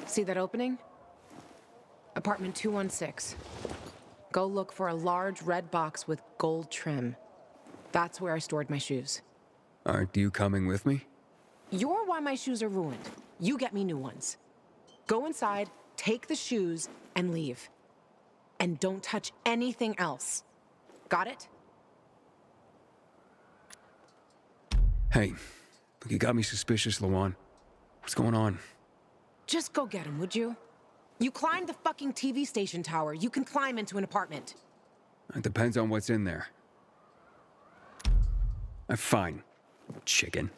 See that opening? Apartment 216. Go look for a large red box with gold trim. That's where I stored my shoes. Aren't you coming with me? You're why my shoes are ruined. You get me new ones. Go inside, take the shoes, and leave. And don't touch anything else. Got it? Hey, look, you got me suspicious, Lawan. What's going on? Just go get him, would you? You climbed the fucking TV station tower. You can climb into an apartment. It depends on what's in there. Fine, chicken.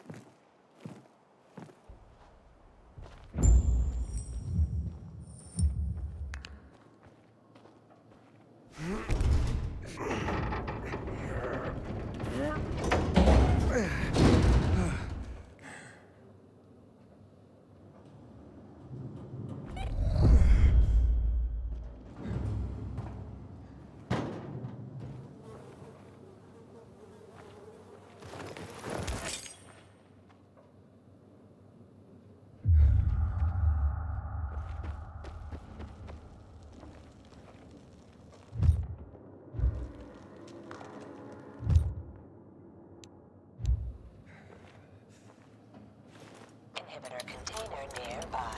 Inhibitor container nearby.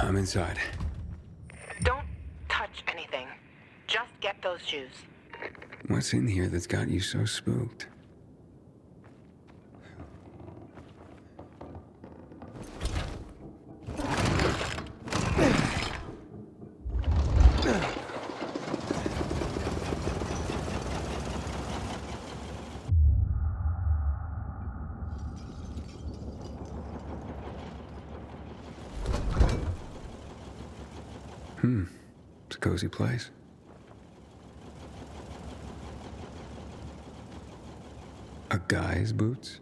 I'm inside. Don't touch anything. Just get those shoes. What's in here that's got you so spooked? It's a cozy place. A guy's boots?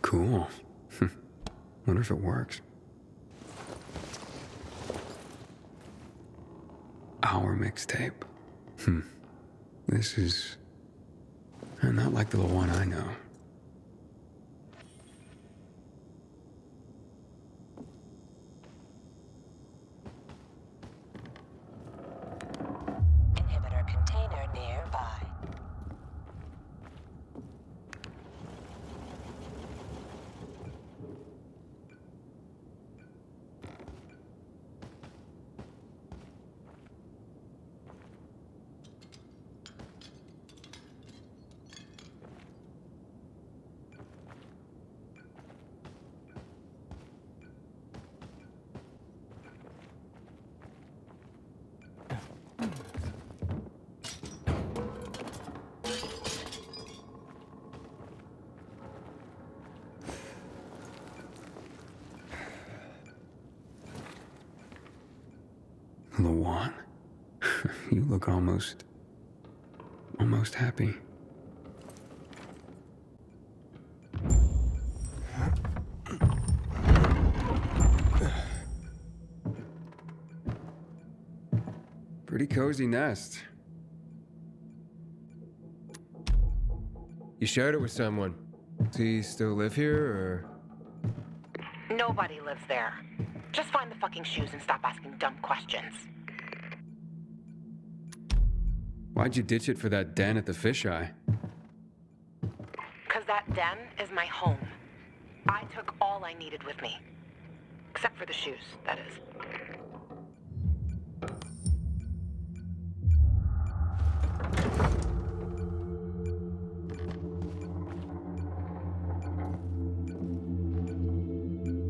Cool. Wonder if it works. Our mixtape. This is not like the one I know. Inhibitor container nearby. Lawan, you look almost happy. Pretty cozy nest. You shared it with someone. Does he still live here, or? Nobody lives there. Just find the fucking shoes and stop asking dumb questions. Why'd you ditch it for that den at the fisheye? Because that den is my home. I took all I needed with me. Except for the shoes, that is.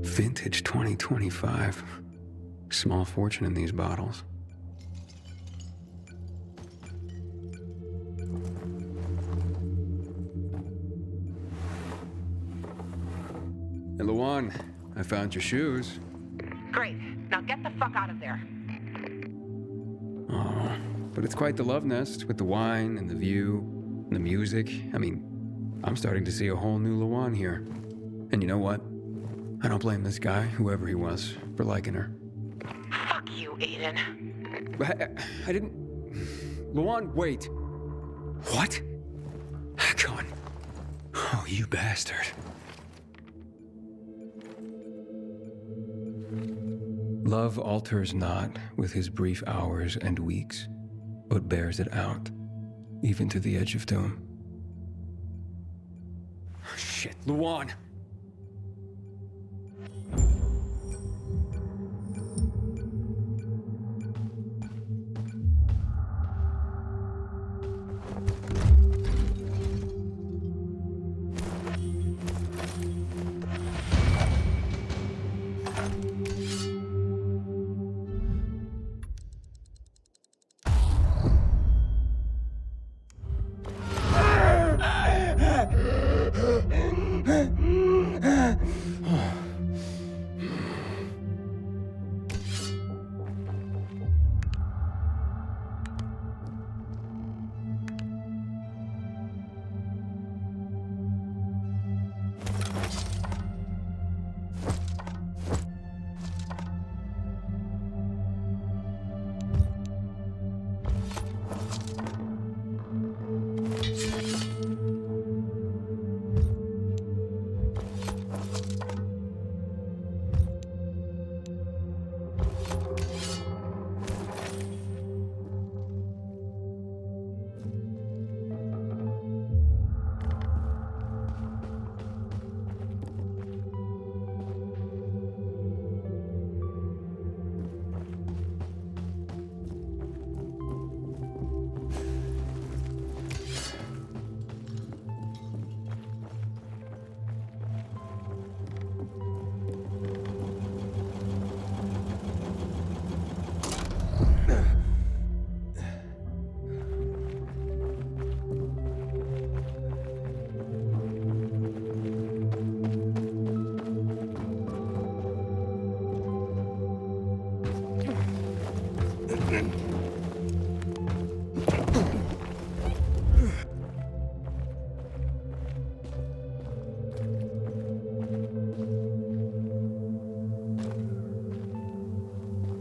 Vintage 2025. Small fortune in these bottles. Hey, Lawan, I found your shoes. Great. Now get the fuck out of there. Oh, but it's quite the love nest with the wine and the view and the music. I mean, I'm starting to see a whole new Lawan here. And you know what? I don't blame this guy, whoever he was, for liking her. Fuck you, Aiden. I didn't... Luan, wait. What? Hakon. Oh, you bastard. Love alters not with his brief hours and weeks, but bears it out, even to the edge of doom. Shit, Luan!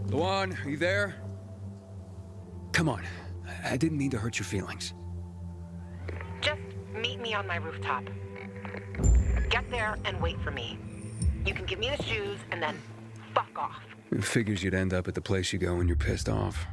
Luan, are you there? Come on. I didn't mean to hurt your feelings. Just meet me on my rooftop. Get there and wait for me. You can give me the shoes and then fuck off. It figures you'd end up at the place you go when you're pissed off.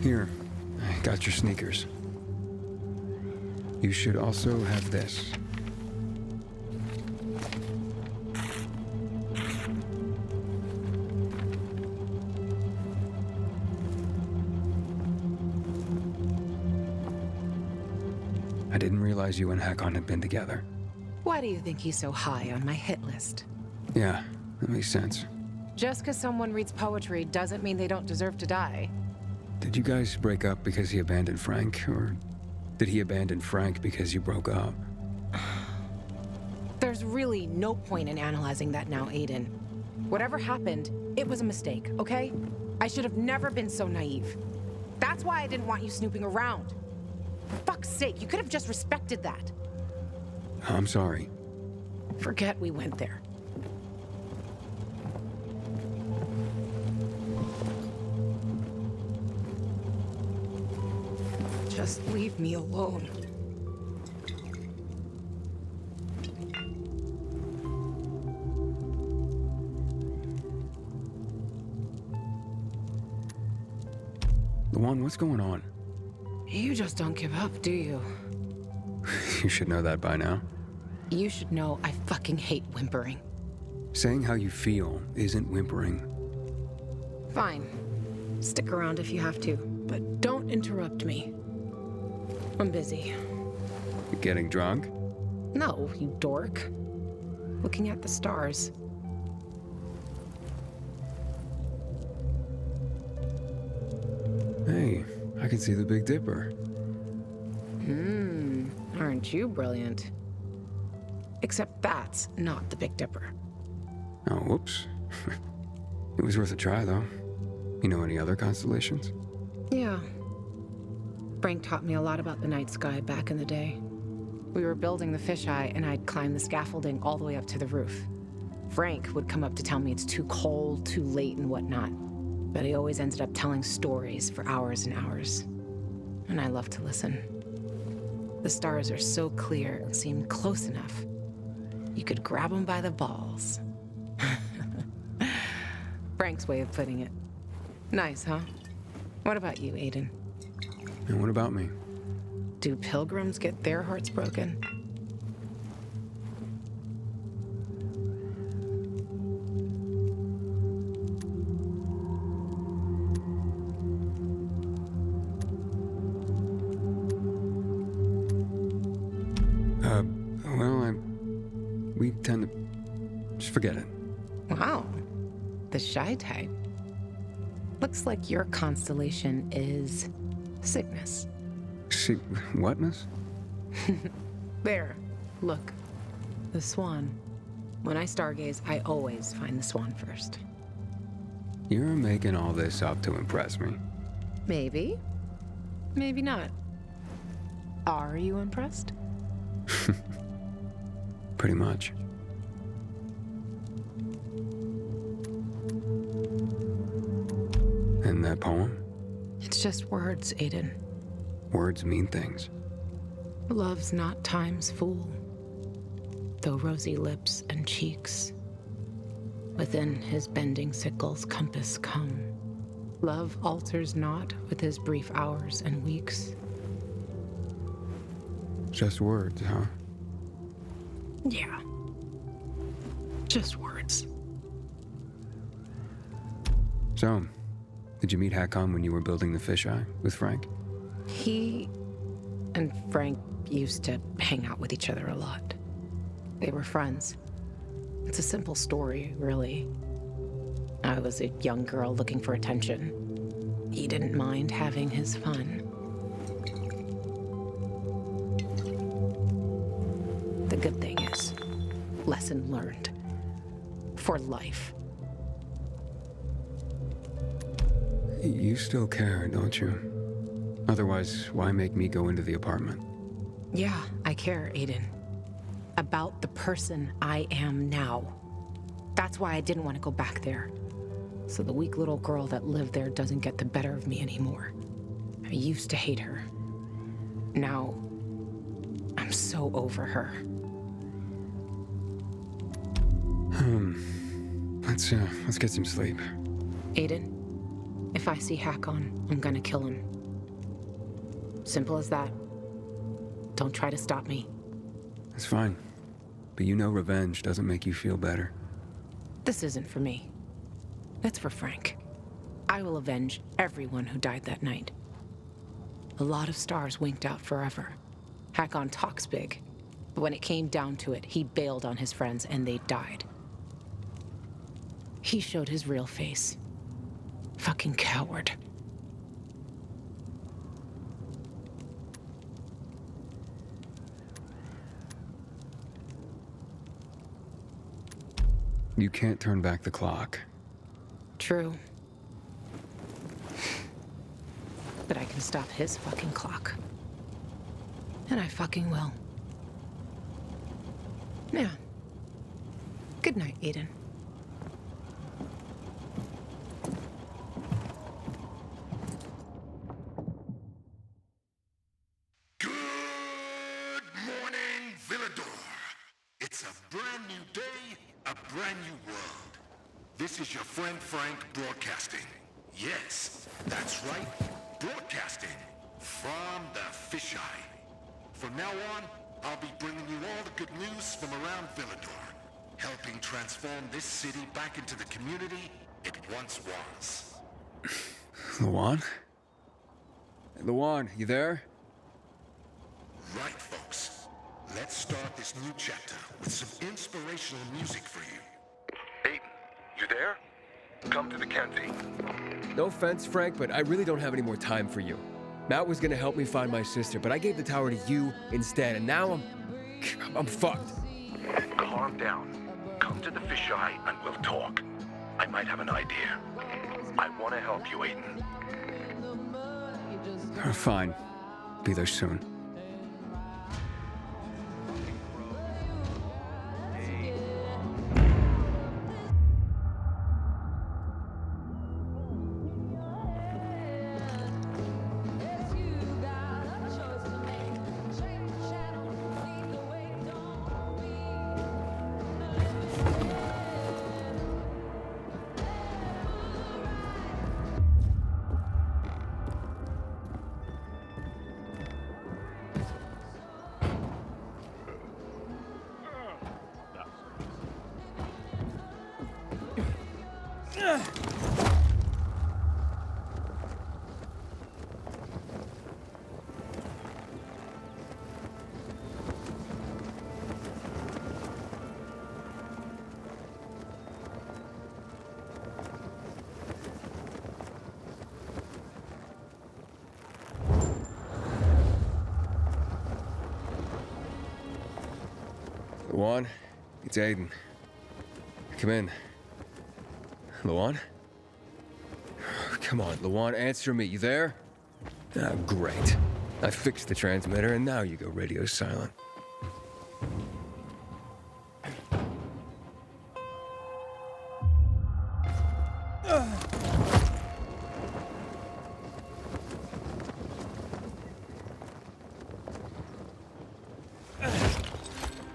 Here, I got your sneakers. You should also have this. I didn't realize you and Hakon had been together. Why do you think he's so high on my hit list? Yeah, that makes sense. Just because someone reads poetry doesn't mean they don't deserve to die. Did you guys break up because he abandoned Frank, or did he abandon Frank because you broke up? There's really no point in analyzing that now, Aiden. Whatever happened, it was a mistake, okay? I should have never been so naive. That's why I didn't want you snooping around. For fuck's sake, you could have just respected that. I'm sorry. Forget we went there. Just leave me alone. Lawan, what's going on? You just don't give up, do you? You should know that by now. You should know I fucking hate whimpering. Saying how you feel isn't whimpering. Fine. Stick around if you have to, but don't interrupt me. I'm busy. You getting drunk? No, you dork. Looking at the stars. Hey, I can see the Big Dipper. Aren't you brilliant? Except that's not the Big Dipper. Oh, whoops. It was worth a try, though. You know any other constellations? Yeah. Frank taught me a lot about the night sky back in the day. We were building the fisheye, and I'd climb the scaffolding all the way up to the roof. Frank would come up to tell me it's too cold, too late, and whatnot. But he always ended up telling stories for hours and hours. And I love to listen. The stars are so clear and seem close enough. You could grab them by the balls. Frank's way of putting it. Nice, huh? What about you, Aiden? And what about me? Do pilgrims get their hearts broken? We tend to... Just forget it. Wow. The shy type. Looks like your constellation is Cygnus. See, whatness? There. Look. The swan. When I stargaze, I always find the swan first. You're making all this up to impress me. Maybe. Maybe not. Are you impressed? Pretty much. And that poem? It's just words, Aiden. Words mean things. Love's not time's fool, though rosy lips and cheeks within his bending sickle's compass come. Love alters not with his brief hours and weeks. Just words, huh? Yeah. Just words. So, did you meet Hakon when you were building the fisheye with Frank? He and Frank used to hang out with each other a lot. They were friends. It's a simple story, really. I was a young girl looking for attention. He didn't mind having his fun. The good thing is, lesson learned. For life. You still care, don't you? Otherwise, why make me go into the apartment? Yeah, I care, Aiden. About the person I am now. That's why I didn't want to go back there. So the weak little girl that lived there doesn't get the better of me anymore. I used to hate her. Now, I'm so over her. Let's get some sleep. Aiden, if I see Hakon, I'm gonna kill him. Simple as that. Don't try to stop me. It's fine. But you know revenge doesn't make you feel better. This isn't for me. It's for Frank. I will avenge everyone who died that night. A lot of stars winked out forever. Hakon talks big, but when it came down to it, he bailed on his friends and they died. He showed his real face. Fucking coward. You can't turn back the clock. True. But I can stop his fucking clock. And I fucking will. Yeah. Good night, Aiden. Good morning, Villador. It's a brand new day, a brand new world. This is your friend Frank broadcasting. Yes, that's right, broadcasting from the fisheye. From now on, I'll be bringing you all the good news from around Villador, helping transform this city back into the community it once was. Lawan? Lawan, you there? Right, folks. Let's start this new chapter with some inspirational music for you. Aiden, you there? Come to the Kenzie. No offense, Frank, but I really don't have any more time for you. Matt was gonna help me find my sister, but I gave the tower to you instead, and now I'm fucked. Calm down. Come to the fisheye and we'll talk. I might have an idea. I want to help you, Aiden. Fine. Be there soon. Lawan, it's Aiden. Come in. Lawan? Come on, Lawan, answer me. You there? Ah, great. I fixed the transmitter, and now you go radio silent.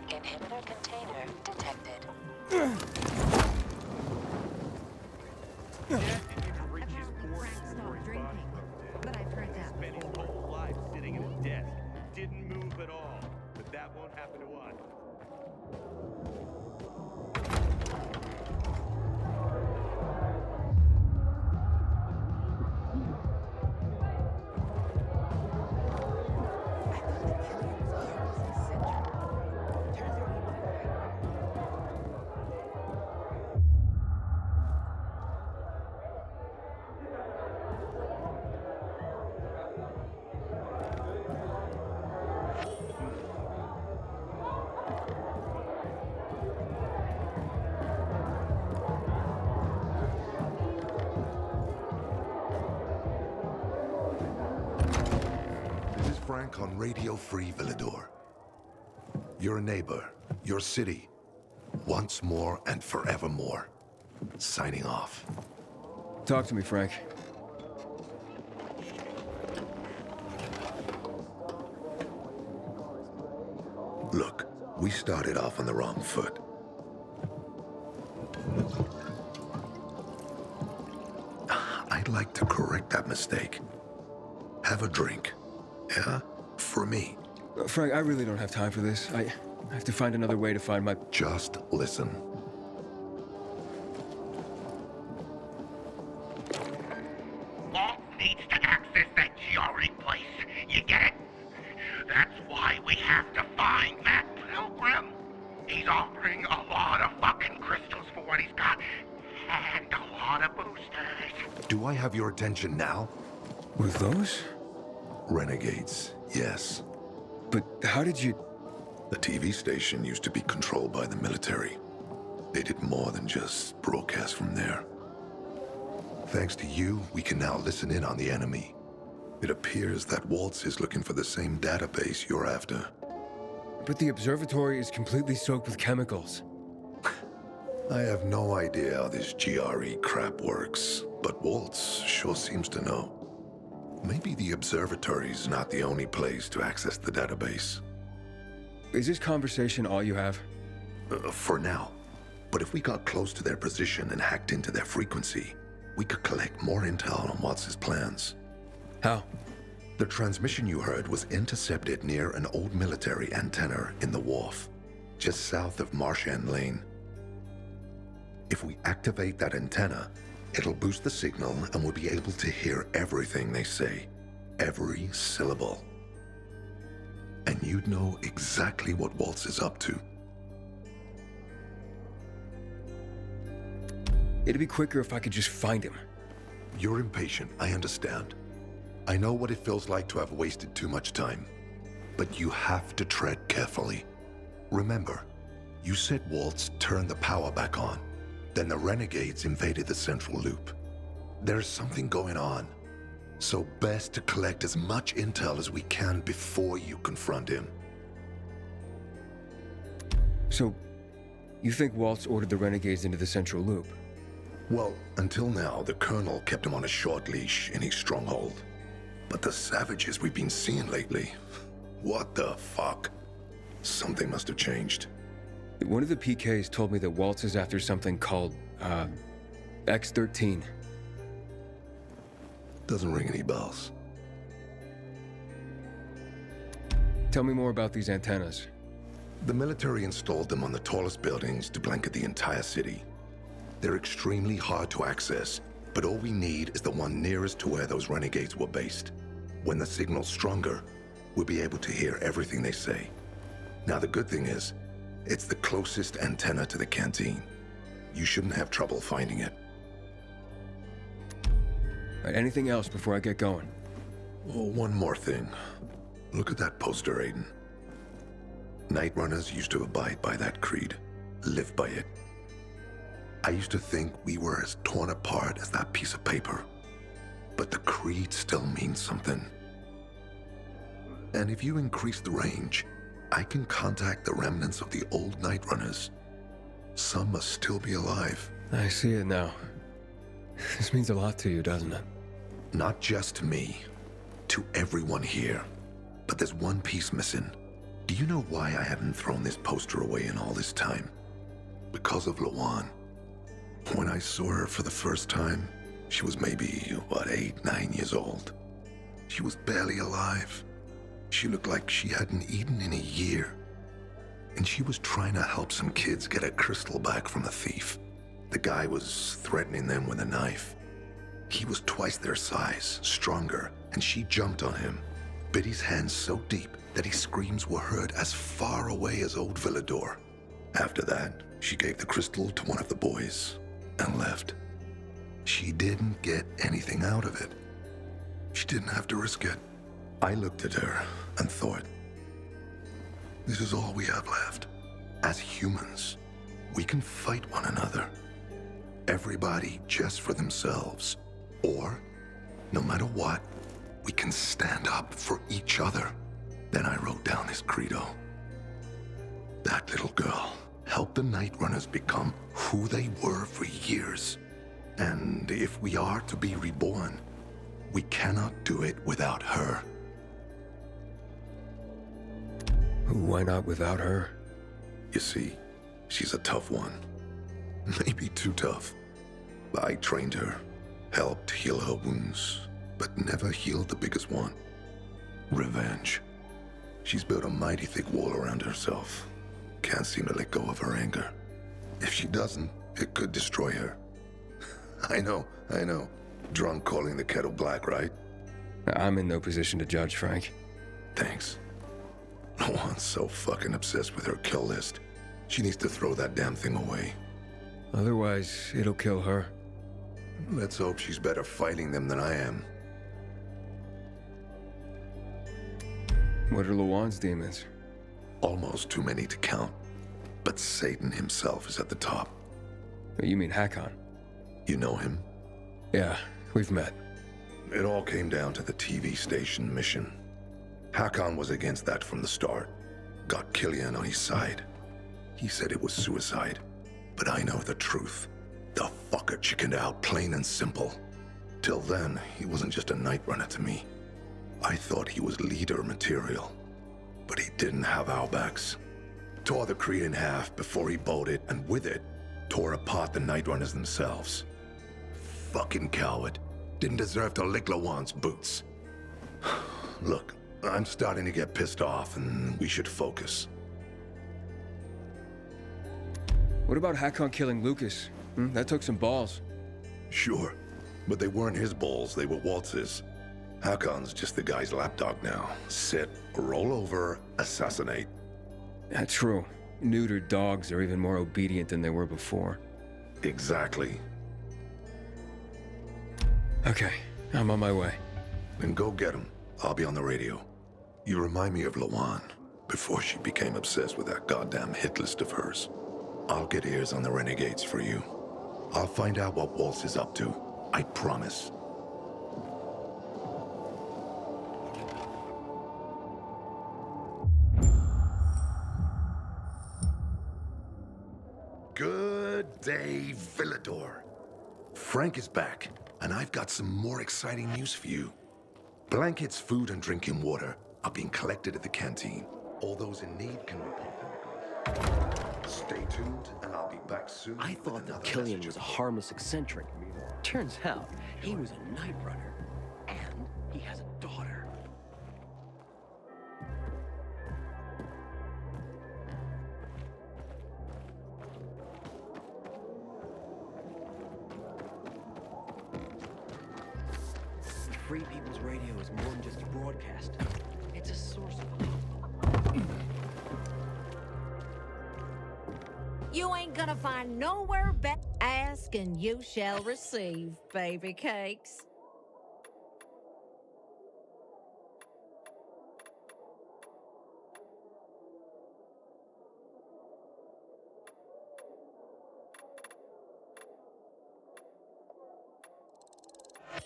Inhibitor container detected. Stopped drinking, but I've heard that Spent his before. whole life sitting at a desk. Didn't move at all. But that won't happen to us. This is Frank on Radio Free Villador. Your neighbor, your city, once more and forevermore. Signing off. Talk to me, Frank. Look, we started off on the wrong foot. I'd like to correct that mistake. Have a drink. Yeah? For me. Frank, I really don't have time for this. I have to find another way to find my... Just listen. Walt needs to access that Giori place. You get it? That's why we have to find Matt Pilgrim. He's offering a lot of fucking crystals for what he's got. lot of boosters. Do I have your attention now? With those? Renegades, yes. But how did you... The TV station used to be controlled by the military. They did more than just broadcast from there. Thanks to you, we can now listen in on the enemy. It appears that Waltz is looking for the same database you're after. But the observatory is completely soaked with chemicals. I have no idea how this GRE crap works, but Waltz sure seems to know. Maybe the observatory's not the only place to access the database. Is this conversation all you have? For now. But if we got close to their position and hacked into their frequency, we could collect more intel on Waltz's plans. How? The transmission you heard was intercepted near an old military antenna in the wharf, just south of Marchand Lane. If we activate that antenna, it'll boost the signal and we'll be able to hear everything they say, every syllable. And you'd know exactly what Waltz is up to. It'd be quicker if I could just find him. You're impatient, I understand. I know what it feels like to have wasted too much time. But you have to tread carefully. Remember, you said Waltz turned the power back on. Then the Renegades invaded the central loop. There's something going on. So best to collect as much intel as we can before you confront him. So, you think Waltz ordered the Renegades into the central loop? Well, until now, the Colonel kept him on a short leash in his stronghold. But the savages we've been seeing lately, what the fuck? Something must have changed. One of the PKs told me that Waltz is after something called, X-13. Doesn't ring any bells. Tell me more about these antennas. The military installed them on the tallest buildings to blanket the entire city. They're extremely hard to access, but all we need is the one nearest to where those renegades were based. When the signal's stronger, we'll be able to hear everything they say. Now the good thing is, it's the closest antenna to the canteen. You shouldn't have trouble finding it. Anything else before I get going? Oh, one more thing. Look at that poster, Aiden. Night Runners used to abide by that creed, live by it. I used to think we were as torn apart as that piece of paper. But the creed still means something. And if you increase the range, I can contact the remnants of the old Night Runners. Some must still be alive. I see it now. This means a lot to you, doesn't it? Not just to me, to everyone here. But there's one piece missing. Do you know why I haven't thrown this poster away in all this time? Because of Lawan. When I saw her for the first time, she was maybe, 8, 9 years old. She was barely alive. She looked like she hadn't eaten in a year. And she was trying to help some kids get a crystal back from a thief. The guy was threatening them with a knife. He was twice their size, stronger, and she jumped on him, bit his hand so deep that his screams were heard as far away as Old Villador. After that, she gave the crystal to one of the boys and left. She didn't get anything out of it. She didn't have to risk it. I looked at her and thought, this is all we have left. As humans, we can fight one another. Everybody just for themselves. Or, no matter what, we can stand up for each other. Then I wrote down this credo. That little girl helped the Night Runners become who they were for years. And if we are to be reborn, we cannot do it without her. Why not without her? You see, she's a tough one. Maybe too tough. I trained her, helped heal her wounds, but never healed the biggest one. Revenge. She's built a mighty thick wall around herself. Can't seem to let go of her anger. If she doesn't, it could destroy her. I know. Drunk calling the kettle black, right? I'm in no position to judge, Frank. Thanks. Lawan's so fucking obsessed with her kill list. She needs to throw that damn thing away. Otherwise, it'll kill her. Let's hope she's better fighting them than I am. What are Lawan's demons? Almost too many to count. But Satan himself is at the top. You mean Hakon? You know him? Yeah, we've met. It all came down to the TV station mission. Hakon was against that from the start. Got Killian on his side. He said it was suicide. But I know the truth. The fucker chickened out, plain and simple. Till then, he wasn't just a night runner to me. I thought he was leader material. But he didn't have our backs. Tore the Creed in half before he bowed it, and with it, tore apart the Night Runners themselves. Fucking coward. Didn't deserve to lick Lawan's boots. Look, I'm starting to get pissed off, and we should focus. What about Hakon killing Lucas? That took some balls. Sure, but they weren't his balls, they were Waltz's. Hakon's just the guy's lapdog now. Sit, roll over, assassinate. That's true. Neutered dogs are even more obedient than they were before. Exactly. Okay, I'm on my way. Then go get him. I'll be on the radio. You remind me of Lawan, before she became obsessed with that goddamn hit list of hers. I'll get ears on the renegades for you. I'll find out what Waltz is up to. I promise. Good day, Villador. Frank is back, and I've got some more exciting news for you. Blankets, food, and drinking water are being collected at the canteen. All those in need can report them. Stay tuned, and I'll be back soon. I thought that Killian was a harmless eccentric. Turns out, he was a night runner. And he has a daughter. Free People's Radio is more than just a broadcast. It's a source of hope. You ain't gonna find nowhere better. Ask and you shall receive, baby cakes.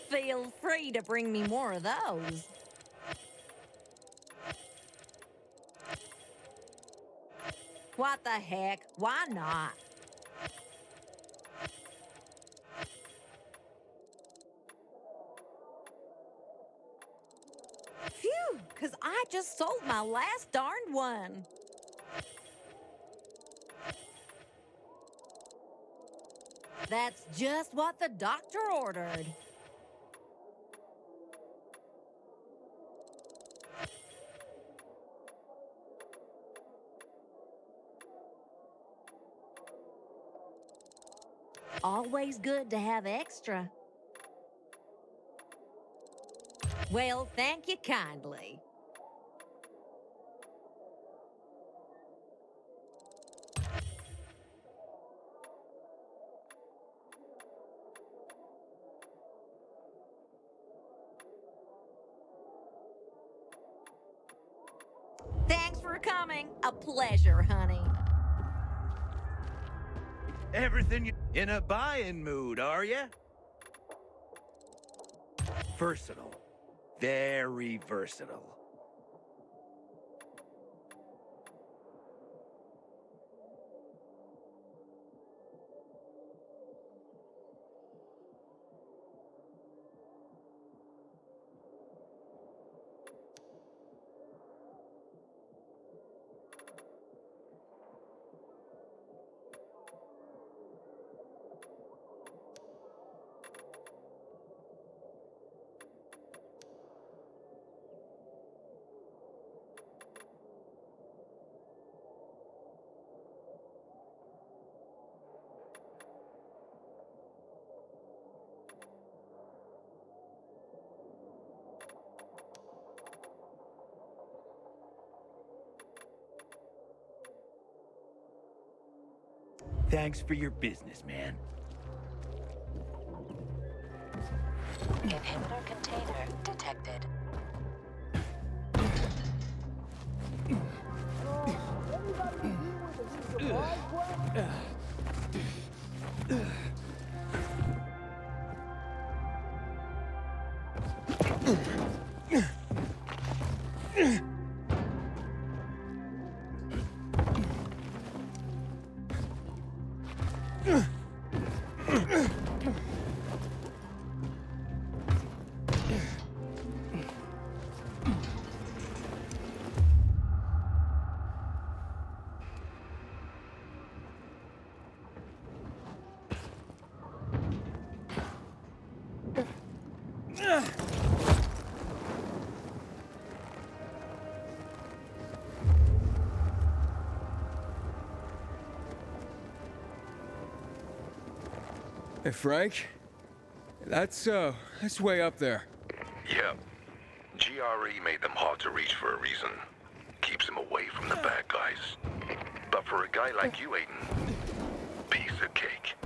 Feel free to bring me more of those. What the heck? Why not? Phew, 'cause I just sold my last darned one. That's just what the doctor ordered. Always good to have extra. Well, thank you kindly. Thanks for coming. A pleasure, honey. Everything you... In a buying mood, are ya? Versatile. Very versatile. Thanks for your business, man. Inhibitor container detected. Hey, Frank? That's way up there. Yeah. GRE made them hard to reach for a reason. Keeps them away from the bad guys. But for a guy like you, Aiden, piece of cake.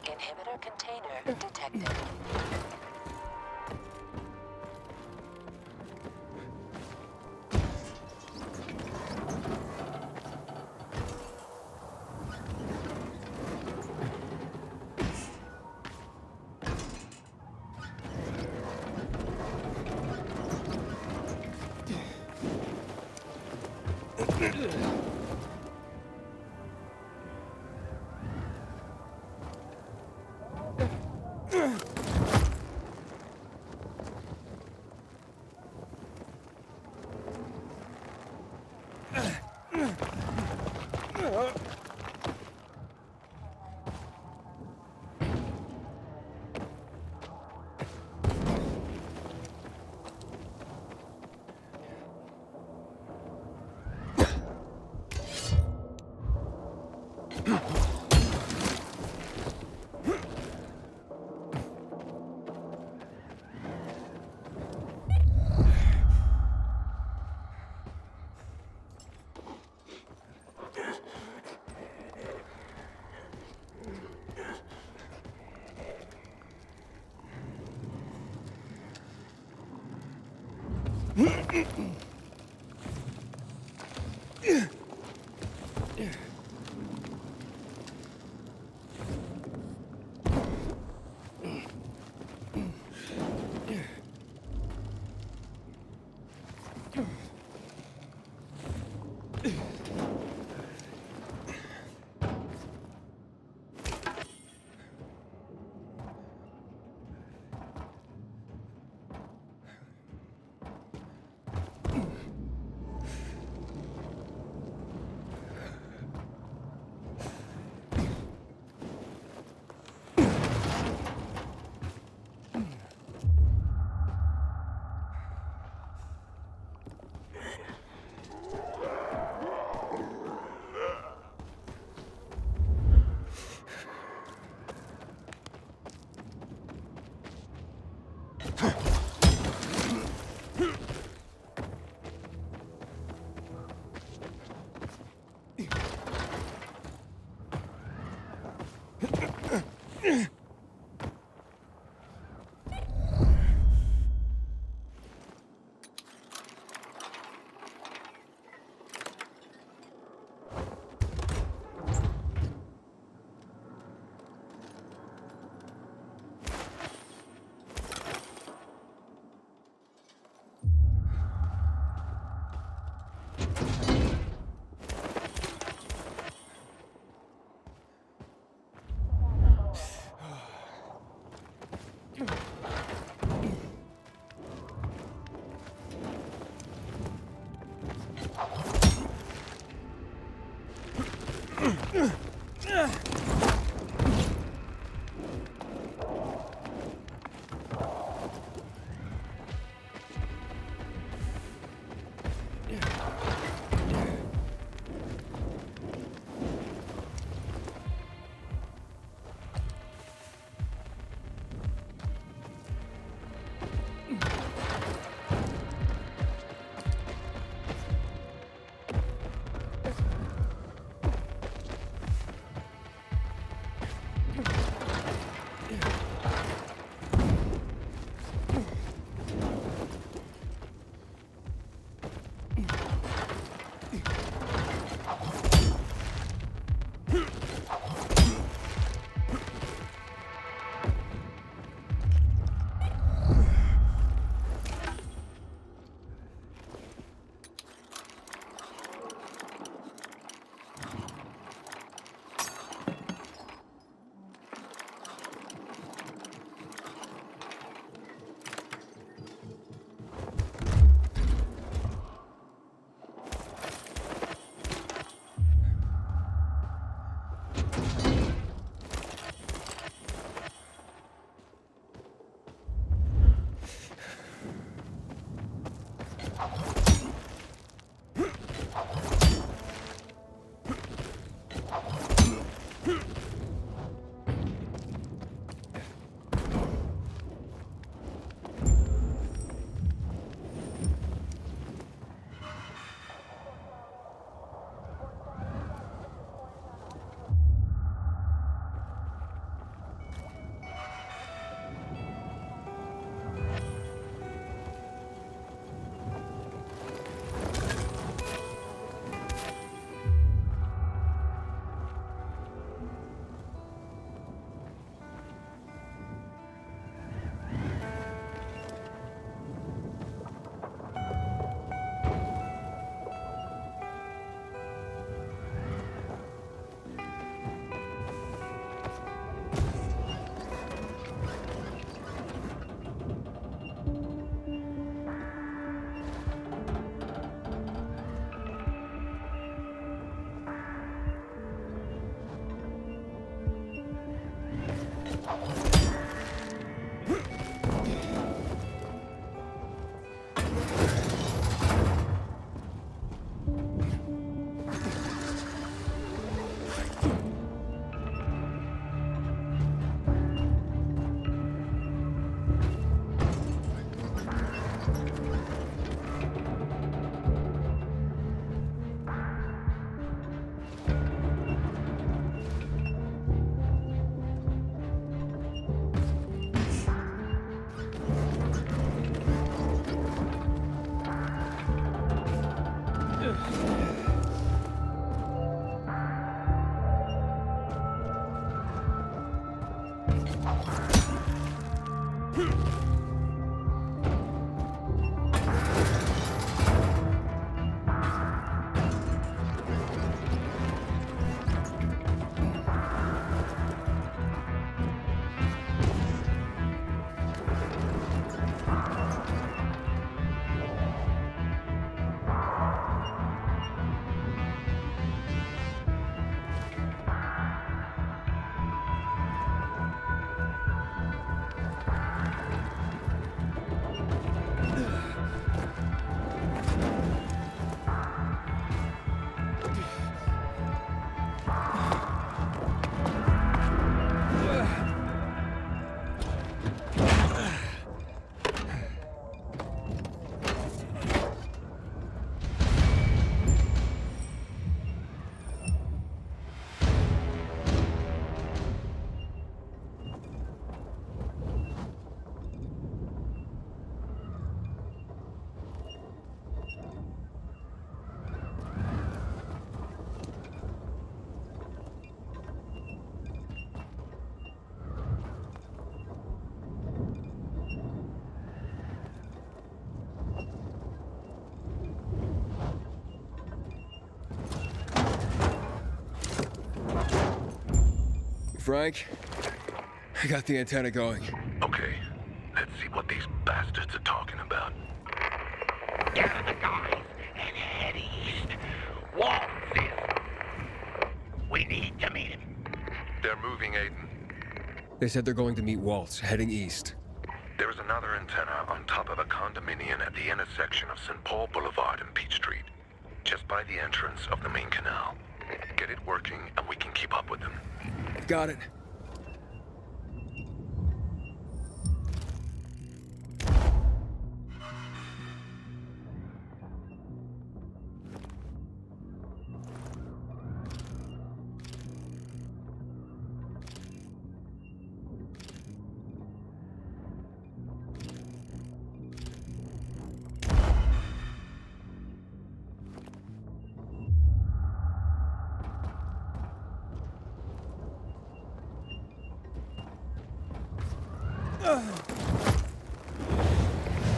Inhibitor container detected. Frank, I got the antenna going. Okay, let's see what these bastards are talking about. Gather the guys and head east. Walls is. We need They said they're going to meet Waltz, heading east. There's another antenna on top of a condominium at the intersection of St. Paul Boulevard and Peach Street, just by the entrance of the main canal. Get it working and we can keep up with them. Got it.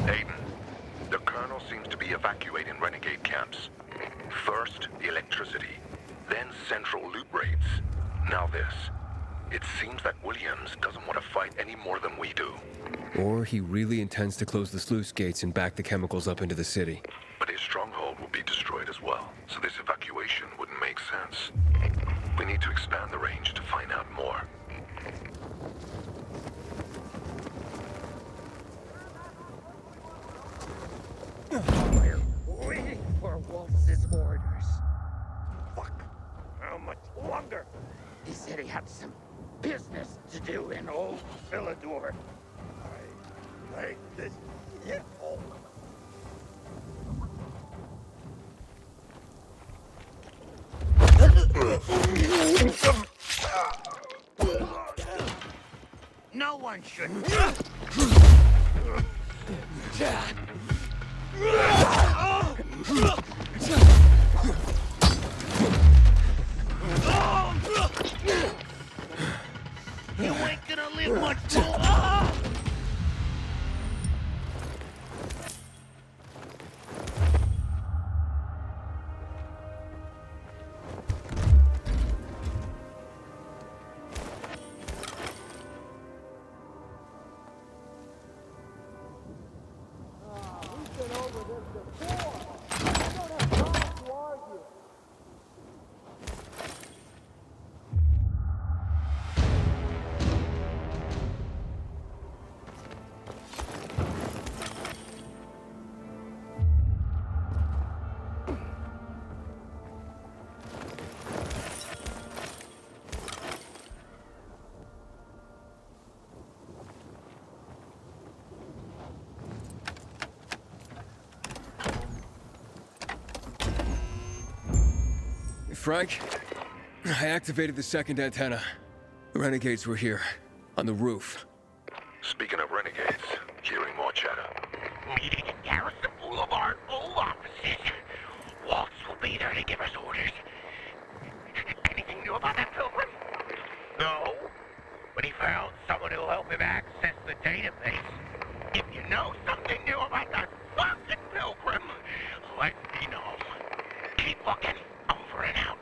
Aiden, the Colonel seems to be evacuating renegade camps. First, the electricity, then central loot raids. Now this. It seems that Williams doesn't want to fight any more than we do. Or he really intends to close the sluice gates and back the chemicals up into the city. But his stronghold will be destroyed as well, so this evacuation wouldn't make sense. We need to expand the range to find out more. We're waiting for Waltz's orders. Fuck. How much longer? He said he had some business to do in Old Philidor. I like this shithole. No one should. You ain't gonna live much more. Frank, I activated the second antenna. The renegades were here, on the roof. Speaking of renegades, hearing more chatter. Meeting in Garrison Boulevard, old offices. Waltz will be there to give us orders. Anything new about that pilgrim? No. But he found someone who'll help him access the database. If you know something new about that fucking pilgrim, let me know. Keep looking. Over and out.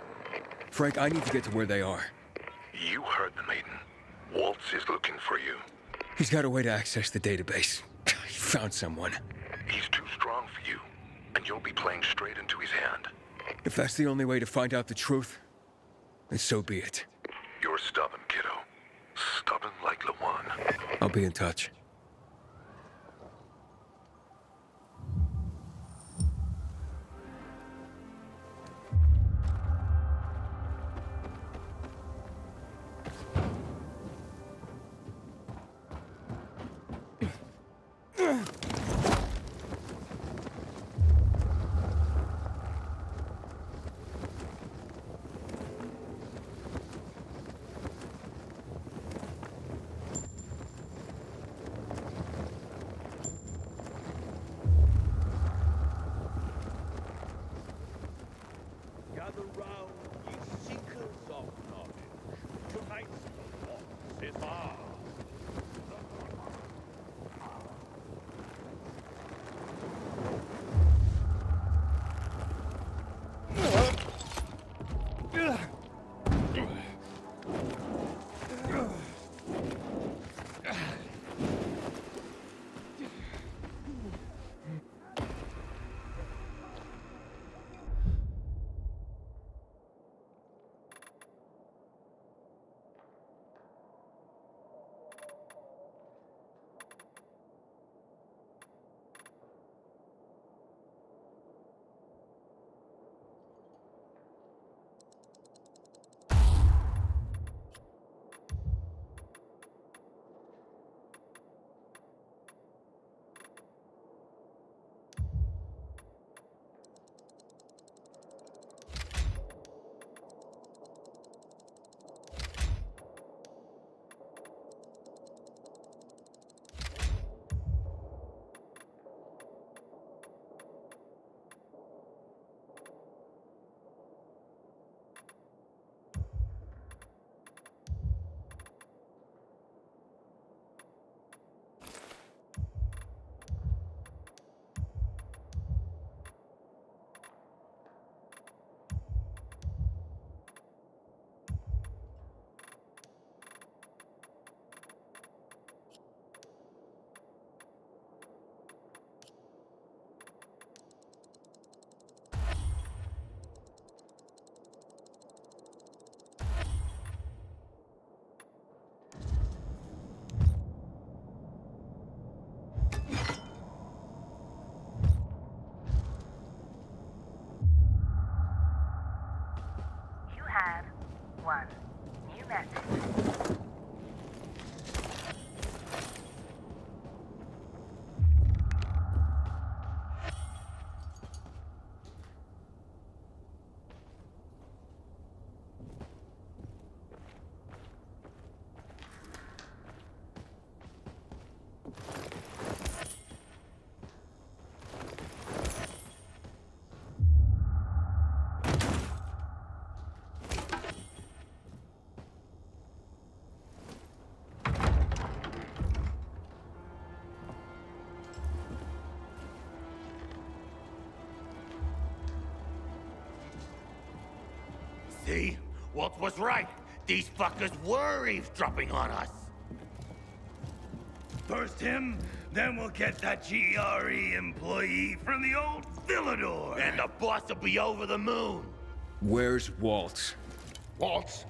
Frank, I need to get to where they are. You heard the maiden. Waltz is looking for you. He's got a way to access the database. He found someone. He's too strong for you, and you'll be playing straight into his hand. If that's the only way to find out the truth, then so be it. You're stubborn, kiddo. Stubborn like Lawan. I'll be in touch. 1. New message. See? Walt was right. These fuckers were eavesdropping on us. First him, then we'll get that GRE employee from the old Villador. And the boss will be over the moon. Where's Waltz? Waltz?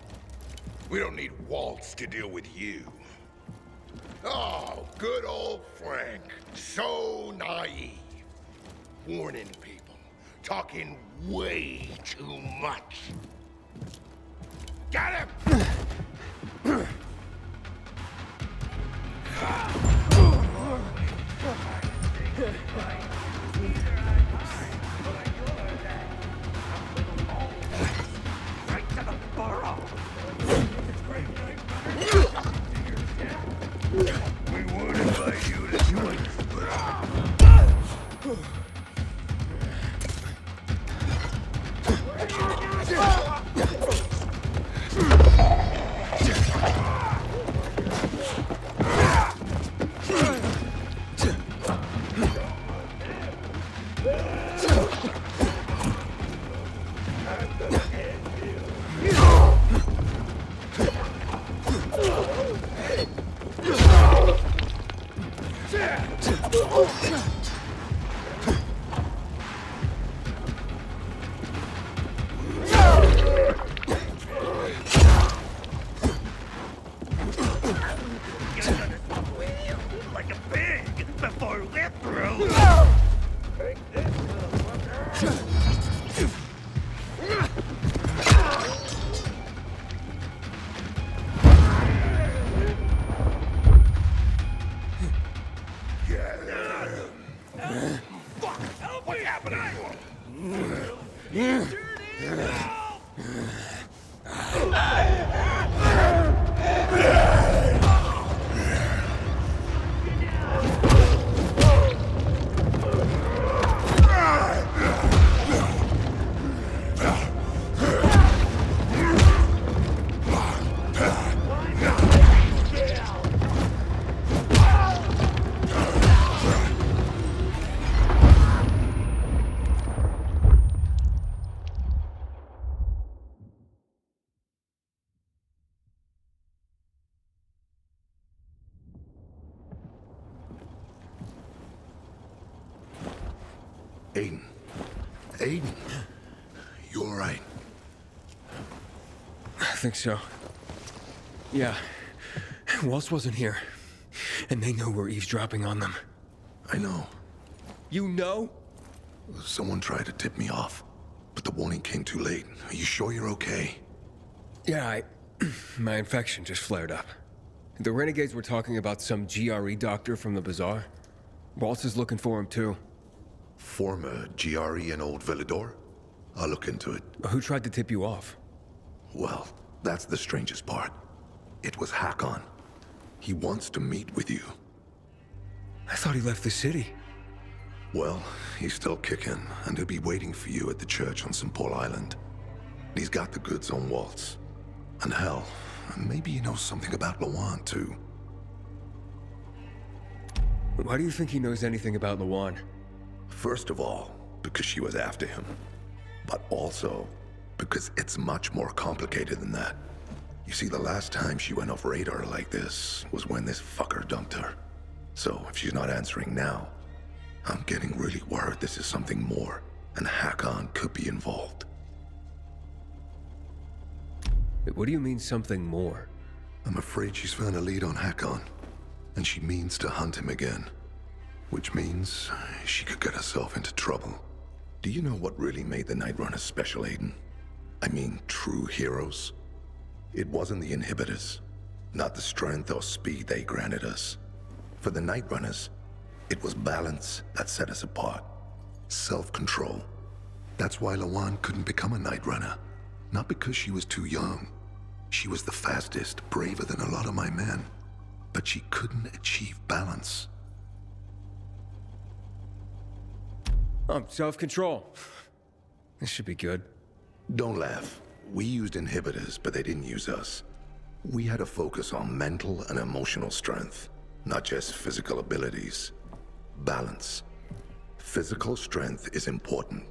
We don't need Waltz to deal with you. Oh, good old Frank. So naive. Warning people. Talking way too much. Got him! Right to the burrow. We would invite you to join us. Like a pig before we're through. Take this, motherfucker. Fuck! Help! What's happening? Aiden. Aiden. You all right? I think so. Yeah. Waltz wasn't here. And they know we're eavesdropping on them. I know. You know? Someone tried to tip me off, but the warning came too late. Are you sure you're okay? Yeah, my infection just flared up. The renegades were talking about some GRE doctor from the bazaar. Waltz is looking for him too. Former GRE in Old Villador? I'll look into it. Who tried to tip you off? Well, that's the strangest part. It was Hakon. He wants to meet with you. I thought he left the city. Well, he's still kicking, and he'll be waiting for you at the church on St. Paul Island. He's got the goods on Waltz. And hell, maybe he knows something about Lawan, too. Why do you think he knows anything about Lawan? First of all, because she was after him. But also, because it's much more complicated than that. You see, the last time she went off radar like this was when this fucker dumped her. So, if she's not answering now, I'm getting really worried this is something more, and Hakon could be involved. What do you mean, something more? I'm afraid she's found a lead on Hakon, and she means to hunt him again. Which means she could get herself into trouble. Do you know what really made the Night Runners special, Aiden? I mean, true heroes? It wasn't the inhibitors, not the strength or speed they granted us. For the Night Runners, it was balance that set us apart. Self-control. That's why Lawan couldn't become a Night Runner. Not because she was too young. She was the fastest, braver than a lot of my men. But she couldn't achieve balance. Self-control. This should be good. Don't laugh. We used inhibitors, but they didn't use us. We had to focus on mental and emotional strength, not just physical abilities. Balance. Physical strength is important,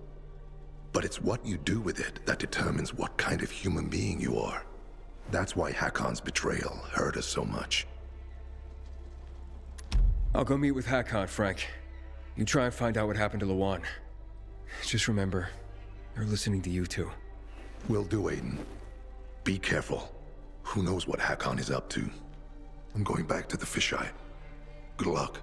but it's what you do with it that determines what kind of human being you are. That's why Hakon's betrayal hurt us so much. I'll go meet with Hakon, Frank. You try and find out what happened to Lawan. Just remember, they're listening to you too. Will do, Aiden. Be careful. Who knows what Hakon is up to? I'm going back to the fisheye. Good luck.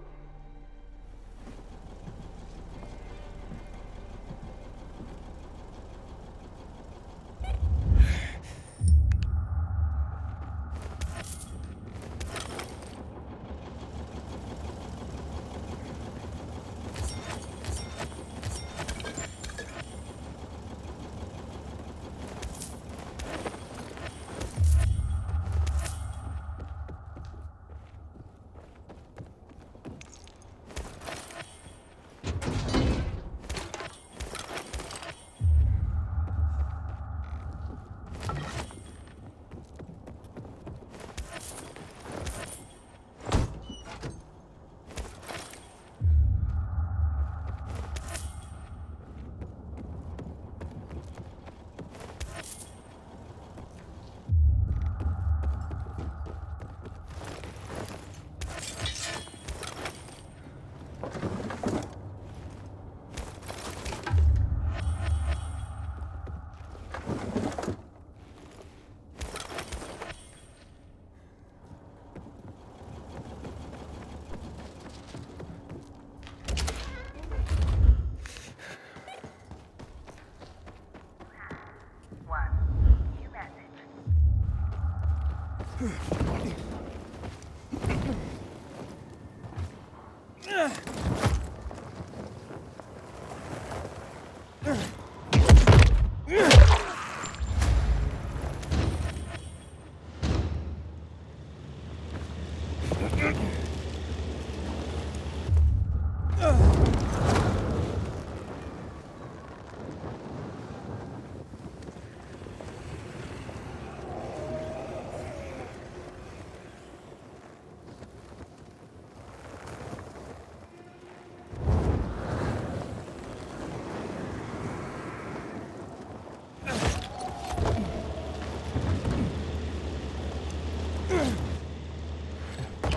New message.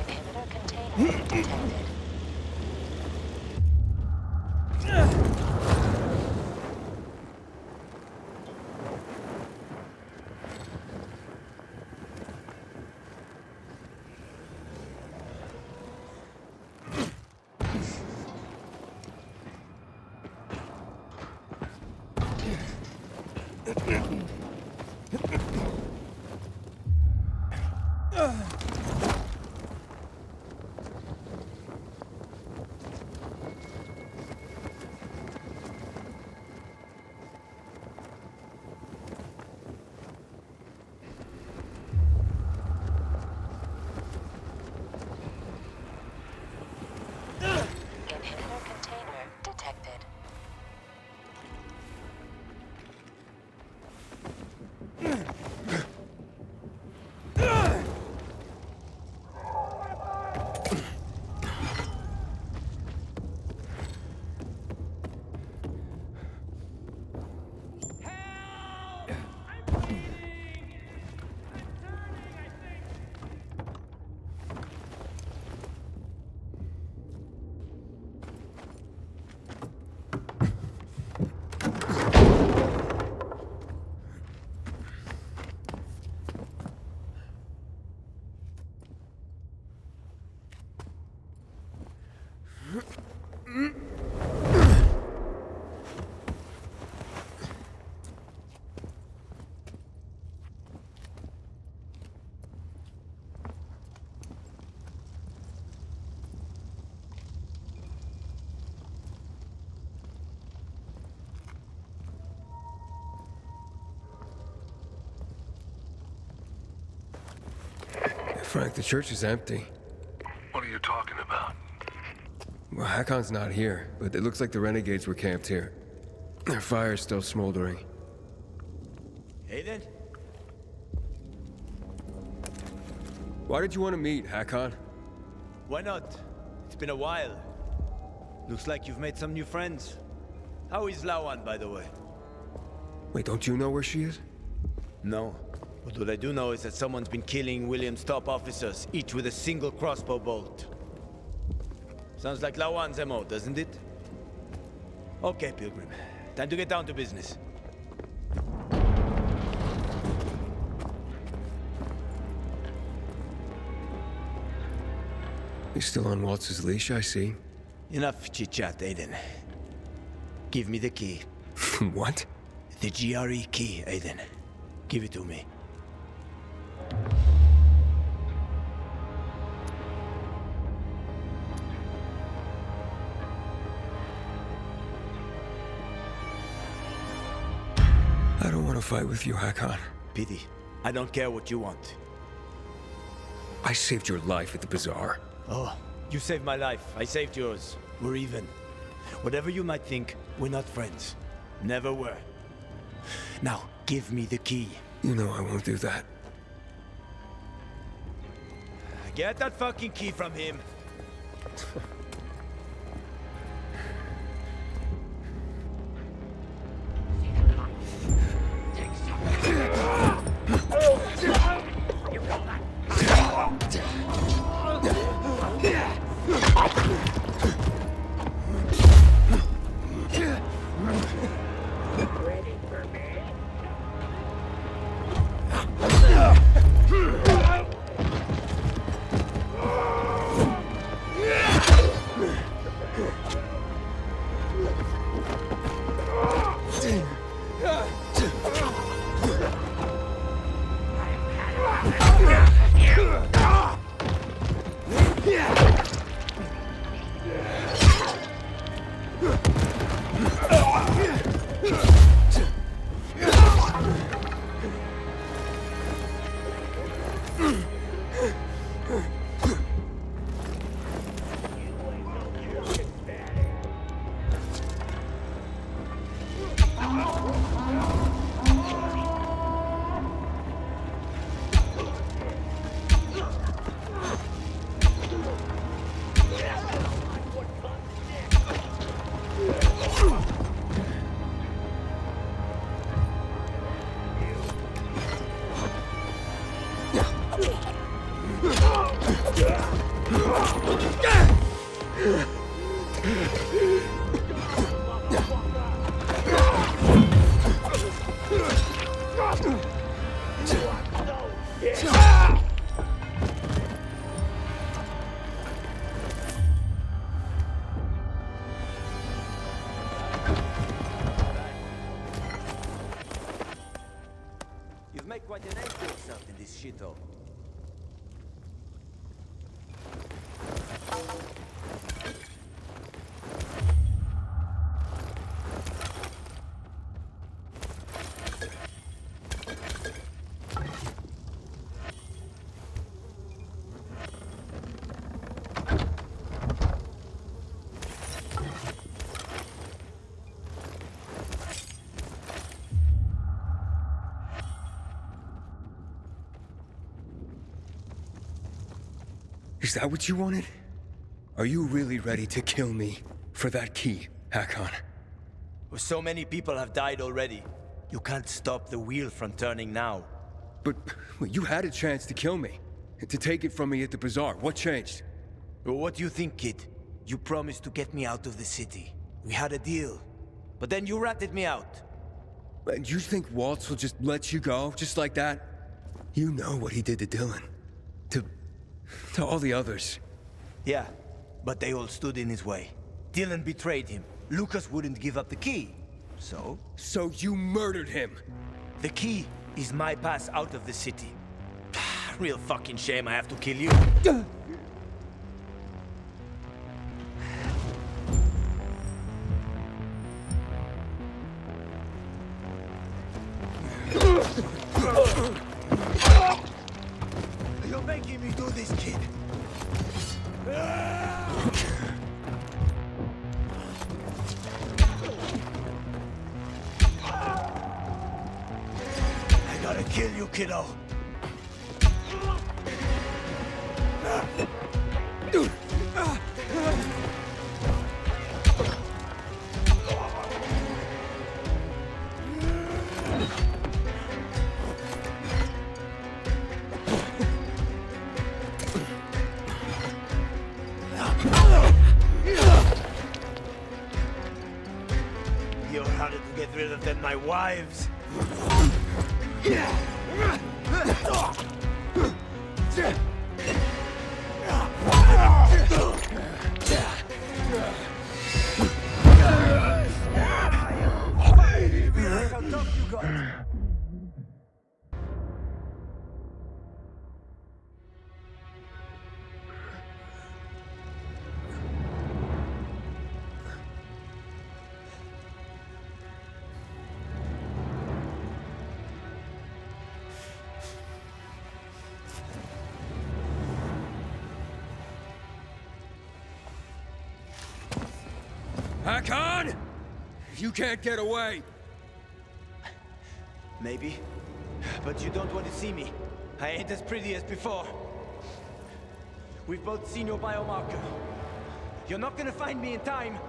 Inhibitor container detected. Inhibitor container detected. Frank, the church is empty. What are you talking about? Well, Hakon's not here, but it looks like the renegades were camped here. Their fire's still smoldering. Aiden? Why did you want to meet, Hakon? Why not? It's been a while. Looks like you've made some new friends. How is Lawan, by the way? Wait, don't you know where she is? No. But what I do know is that someone's been killing William's top officers, each with a single crossbow bolt. Sounds like Lawan's MO, doesn't it? Okay, Pilgrim. Time to get down to business. He's still on Waltz's leash, I see. Enough chit-chat, Aiden. Give me the key. What? The GRE key, Aiden. Give it to me. I don't want to fight with you, Hakon. Pity. I don't care what you want. I saved your life at the bazaar. Oh, you saved my life. I saved yours. We're even. Whatever you might think, we're not friends. Never were. Now, give me the key. You know I won't do that. Get that fucking key from him. You've made quite a name for yourself in this shithole. Is that what you wanted? Are you really ready to kill me for that key, Hakon? Well, so many people have died already. You can't stop the wheel from turning now. But you had a chance to kill me, to take it from me at the bazaar. What changed? Well, what do you think, kid? You promised to get me out of the city. We had a deal. But then you ratted me out. And you think Waltz will just let you go, just like that? You know what he did to Dylan. To all the others. Yeah, but they all stood in his way. Dylan betrayed him. Lucas wouldn't give up the key. So? So you murdered him! The key is my pass out of the city. Real fucking shame I have to kill you. You're making me do kill you, kiddo. You're harder to get rid of than my wives. How tough you got. Hakon! You can't get away! Maybe. But you don't want to see me. I ain't as pretty as before. We've both seen your biomarker. You're not gonna find me in time.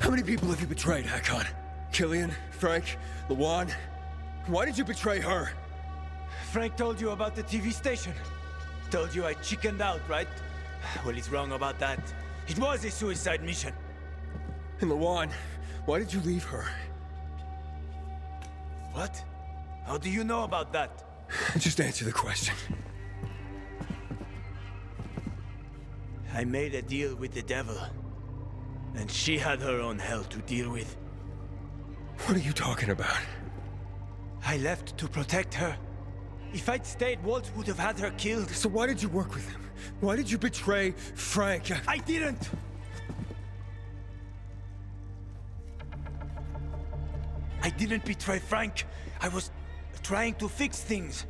How many people have you betrayed, Hakon? Killian? Frank? Lawan? Why did you betray her? Frank told you about the TV station. Told you I chickened out, right? Well, he's wrong about that. It was a suicide mission. And Lawan, why did you leave her? What? How do you know about that? Just answer the question. I made a deal with the devil. And she had her own hell to deal with. What are you talking about? I left to protect her. If I'd stayed, Waltz would have had her killed. So why did you work with him? Why did you betray Frank? I didn't! I didn't betray Frank. I was trying to fix things.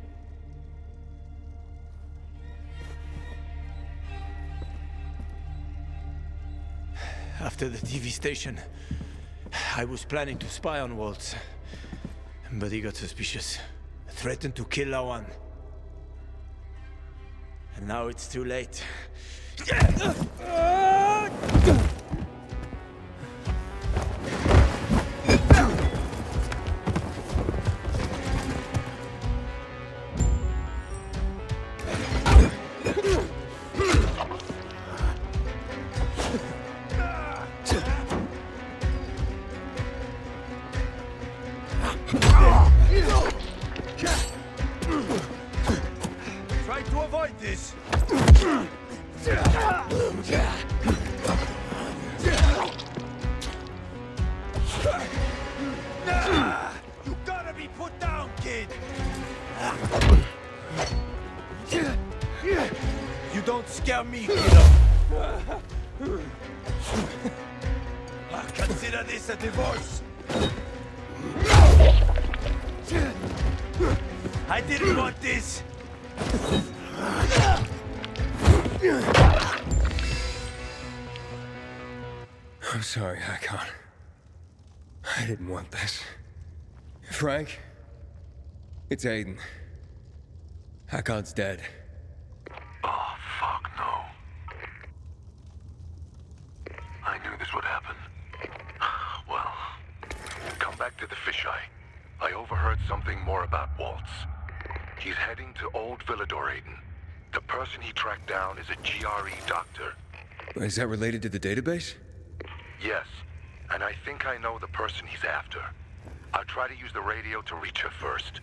After the TV station, I was planning to spy on Waltz. But he got suspicious. Threatened to kill Lawan. And now it's too late. Try to avoid this. You gotta be put down, kid. You don't scare me, kiddo. Consider this a divorce. I didn't want this. I'm sorry, Hakon. I didn't want this. Frank? It's Aiden. Hakon's dead. Oh, fuck no. I knew this would happen. Well, come back to the fisheye. I overheard something more about Waltz. He's heading to Old Villador, Aiden. The person he tracked down is a GRE doctor. Is that related to the database? Yes, and I think I know the person he's after. I'll try to use the radio to reach her first.